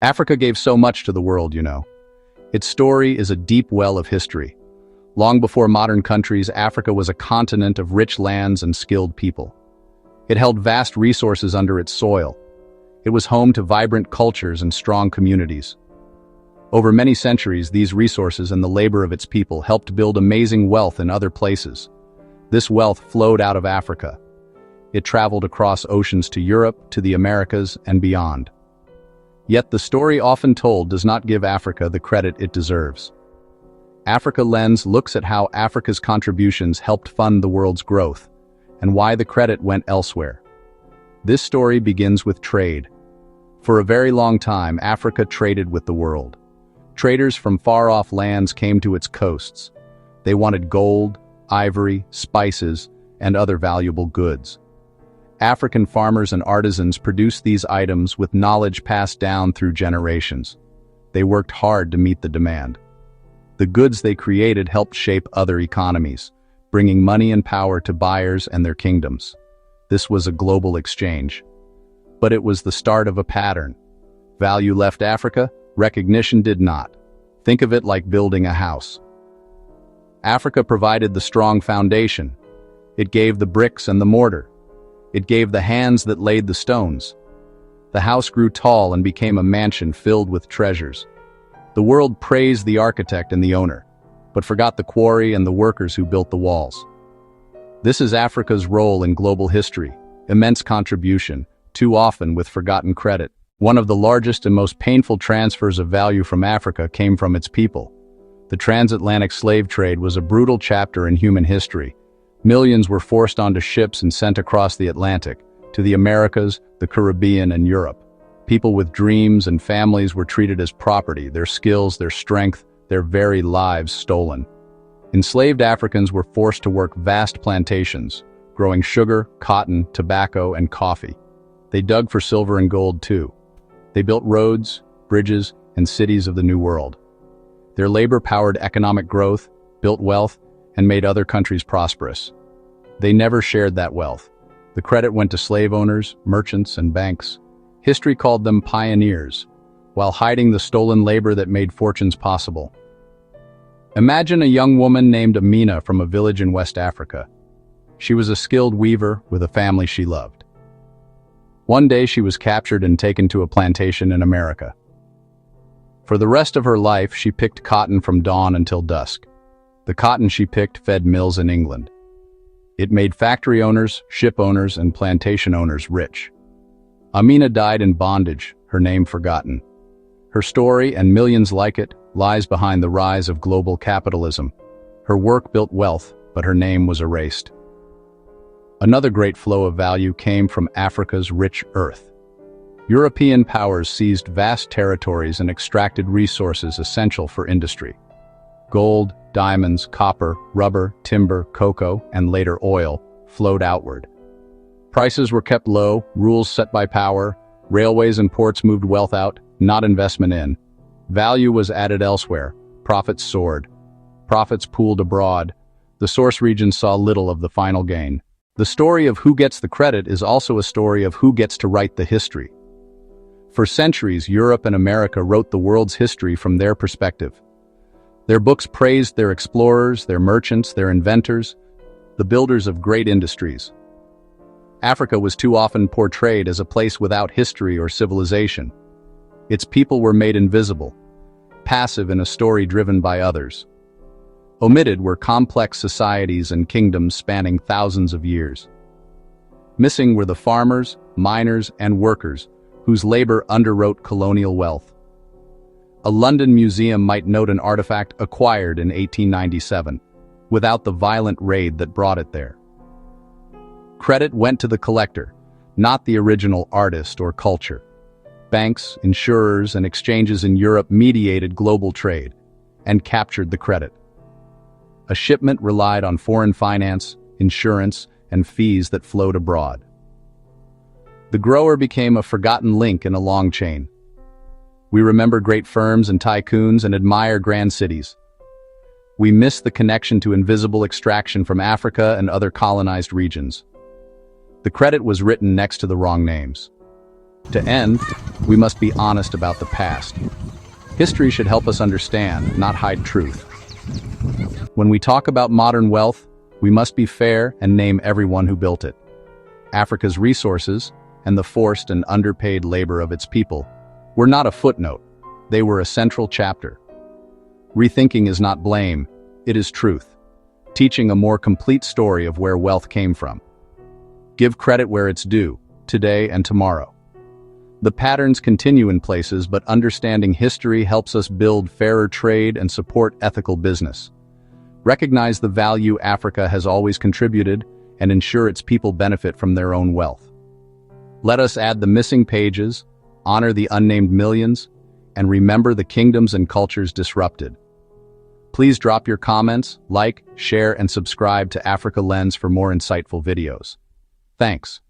Africa gave so much to the world, you know. Its story is a deep well of history. Long before modern countries, Africa was a continent of rich lands and skilled people. It held vast resources under its soil. It was home to vibrant cultures and strong communities. Over many centuries, these resources and the labor of its people helped build amazing wealth in other places. This wealth flowed out of Africa. It traveled across oceans to Europe, to the Americas, and beyond. Yet the story often told does not give Africa the credit it deserves. Africa Lens looks at how Africa's contributions helped fund the world's growth, and why the credit went elsewhere. This story begins with trade. For a very long time, Africa traded with the world. Traders from far-off lands came to its coasts. They wanted gold, ivory, spices, and other valuable goods. African farmers and artisans produced these items with knowledge passed down through generations. They worked hard to meet the demand. The goods they created helped shape other economies, bringing money and power to buyers and their kingdoms. This was a global exchange. But it was the start of a pattern. Value left Africa, recognition did not. Think of it like building a house. Africa provided the strong foundation. It gave the bricks and the mortar. It gave the hands that laid the stones. The house grew tall and became a mansion filled with treasures. The world praised the architect and the owner, but forgot the quarry and the workers who built the walls. This is Africa's role in global history, immense contribution, too often with forgotten credit. One of the largest and most painful transfers of value from Africa came from its people. The transatlantic slave trade was a brutal chapter in human history. Millions were forced onto ships and sent across the Atlantic, to the Americas, the Caribbean, and Europe. People with dreams and families were treated as property, their skills, their strength, their very lives stolen. Enslaved Africans were forced to work vast plantations, growing sugar, cotton, tobacco, and coffee. They dug for silver and gold too. They built roads, bridges, and cities of the New World. Their labor powered economic growth, built wealth, and made other countries prosperous. They never shared that wealth. The credit went to slave owners, merchants, and banks. History called them pioneers, while hiding the stolen labor that made fortunes possible. Imagine a young woman named Amina from a village in West Africa. She was a skilled weaver with a family she loved. One day she was captured and taken to a plantation in America. For the rest of her life, she picked cotton from dawn until dusk. The cotton she picked fed mills in England. It made factory owners, ship owners, and plantation owners rich. Amina died in bondage, her name forgotten. Her story, and millions like it, lies behind the rise of global capitalism. Her work built wealth, but her name was erased. Another great flow of value came from Africa's rich earth. European powers seized vast territories and extracted resources essential for industry. Gold, diamonds, copper, rubber, timber, cocoa, and later oil flowed outward. Prices were kept low, rules set by power, railways and ports moved wealth out, not investment in. Value was added elsewhere, profits soared. Profits pooled abroad. The source regions saw little of the final gain. The story of who gets the credit is also a story of who gets to write the history. For centuries, Europe and America wrote the world's history from their perspective. Their books praised their explorers, their merchants, their inventors, the builders of great industries. Africa was too often portrayed as a place without history or civilization. Its people were made invisible, passive in a story driven by others. Omitted were complex societies and kingdoms spanning thousands of years. Missing were the farmers, miners, and workers whose labor underwrote colonial wealth. A London museum might note an artifact acquired in 1897, without the violent raid that brought it there. Credit went to the collector, not the original artist or culture. Banks, insurers, and exchanges in Europe mediated global trade and captured the credit. A shipment relied on foreign finance, insurance, and fees that flowed abroad. The grower became a forgotten link in a long chain. We remember great firms and tycoons and admire grand cities. We miss the connection to invisible extraction from Africa and other colonized regions. The credit was written next to the wrong names. To end, we must be honest about the past. History should help us understand, not hide truth. When we talk about modern wealth, we must be fair and name everyone who built it. Africa's resources, and the forced and underpaid labor of its people, were not a footnote. They were a central chapter. Rethinking is not blame, it is truth, teaching a more complete story of where wealth came from. Give credit where it's due, today and tomorrow. The patterns continue in places, but understanding history helps us build fairer trade and support ethical business. Recognize the value Africa has always contributed and ensure its people benefit from their own wealth. Let us add the missing pages, honor the unnamed millions, and remember the kingdoms and cultures disrupted. Please drop your comments, like, share, and subscribe to Africa Lens for more insightful videos. Thanks.